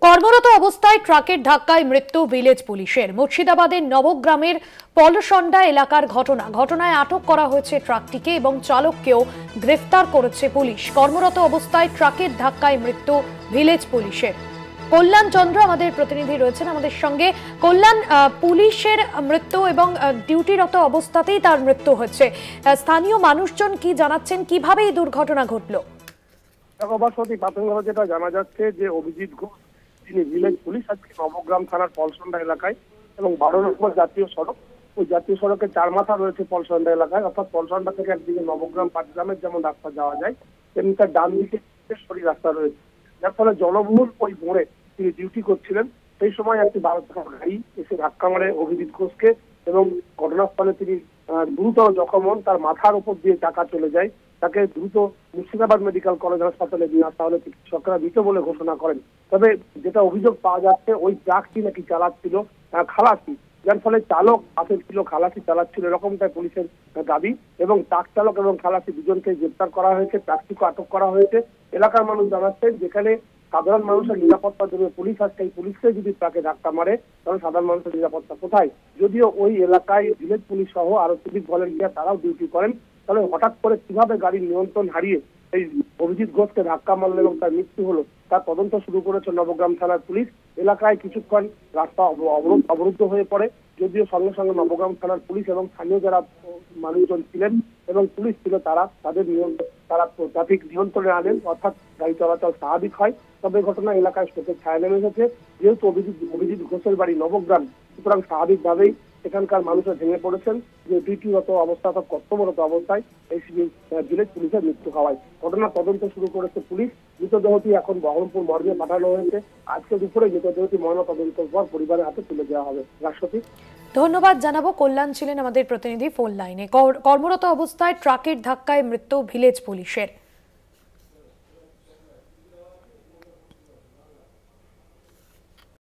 কর্মরত অবস্থায় ট্রাকের ধাক্কায় মৃত্যু ভিলেজ পুলিশের। মুর্শিদাবাদের নবগ্রামের পলসন্ডা এলাকার ঘটনায় আটক করা হয়েছে ট্রাকটিকে এবং চালককেও গ্রেফতার করেছে পুলিশ। কর্মরত অবস্থায় ট্রাকের ধাক্কায় মৃত্যু ভিলেজ পুলিশের। কল্যাণ চন্দ্র আমাদের প্রতিনিধি রয়েছেন আমাদের সঙ্গে। কল্যাণ, পুলিশের মৃত্যু এবং ডিউটিরত অবস্থাতেই তার মৃত্যু হয়েছে। স্থানীয় মানুষজন কি জানাচ্ছেন, কিভাবে এই দুর্ঘটনা ঘটলো? প্রাথমিকভাবে যেটা জানা যাচ্ছে যে অভিজিৎ ঘোষ, তিনি ভিলেজ পুলিশ, আজকে নবগ্রাম থানার পলসন্ডা এলাকায় এবং 12 নম্বর জাতীয় সড়ক, ওই জাতীয় সড়কে 4 মাথা রয়েছে পলসন্ডা এলাকায়, অর্থাৎ পলসন্ডা থেকে একদিকে নবগ্রাম পাটগ্রামের যেমন রাস্তা যাওয়া যায় তেমনি তার ডান দিকে সরি রাস্তা রয়েছে, যার ফলে জনবহুল ওই মোড়ে তিনি ডিউটি করছিলেন। সেই সময় একটি 12 চাকার গাড়ি এসে ধাক্কা মারে অভিজিৎ ঘোষকে এবং ঘটনাস্থলে তিনি গুরুতর জখম হন। তার মাথার উপর দিয়ে চাকা চলে যায়। তাকে দ্রুত মুর্শিদাবাদ মেডিকেল কলেজ হাসপাতালে নিয়ে আসা হলে চিকিৎসকরা মৃত বলে ঘোষণা করেন। তবে যেটা অভিযোগ পাওয়া যাচ্ছে, ওই ট্রাকটি নাকি চালাচ্ছিল খালাসি, যার ফলে চালক পাশে ছিল, খালাসি চালাচ্ছিল, এরকমটাই পুলিশের দাবি। এবং ট্রাক চালক এবং খালাসি দুজনকে গ্রেপ্তার করা হয়েছে, ট্রাকটিকে আটক করা হয়েছে। এলাকার মানুষ জানাচ্ছেন, যেখানে সাধারণ মানুষের নিরাপত্তার জন্য পুলিশ আসছে, এই পুলিশকে যদি ট্রাকে ধাক্কা মারে তাহলে সাধারণ মানুষের নিরাপত্তা কোথায়? যদিও ওই এলাকায় ভিলেজ পুলিশ সহ আরো সিভিক ভলেন্টিয়ার তারাও ডিউটি করেন, তাহলে হঠাৎ করে কিভাবে গাড়ির নিয়ন্ত্রণ হারিয়ে এই অভিজিৎ ঘোষকে ধাক্কা মারলো এবং তার মৃত্যু হলো, তার তদন্ত শুরু করেছে নবগ্রাম থানার পুলিশ। এলাকায় কিছুক্ষণ রাস্তা অবরুদ্ধ হয়ে পড়ে, যদিও সঙ্গে সঙ্গে নবগ্রাম থানার পুলিশ এবং স্থানীয় যারা মানুষজন ছিলেন এবং পুলিশ ছিল তারা ট্রাফিক নিয়ন্ত্রণে আনেন, অর্থাৎ গাড়ি চলাচল স্বাভাবিক হয়। তবে ঘটনা এলাকায় শোকের ছায়া নেমে এসেছে। যেহেতু অভিজিৎ ঘোষের বাড়ি নবগ্রাম, সুতরাং স্বাভাবিকভাবেই এখানকার মানুষরা ভেঙে পড়েছেন যে ডিউটিরত অবস্থা অর্থাৎ কর্তব্যরত অবস্থায় এই ভিলেজ পুলিশের মৃত্যু হওয়ায়। ঘটনার তদন্ত শুরু করেছে পুলিশ। মৃতদেহটি এখন বহরমপুর মর্গে পাঠানো হয়েছে। আজকে দুপুরে মৃতদেহটি ময়নাতদন্তের পর পরিবারের হাতে তুলে দেওয়া হবে। রাষ্ট্রপতি, ধন্যবাদ জানাবো। কল্যাণ ছিলেন আমাদের প্রতিনিধি ফোন লাইনে। কর্মরত অবস্থায় ট্রাকের ধাক্কায় মৃত্যু ভিলেজ পুলিশের।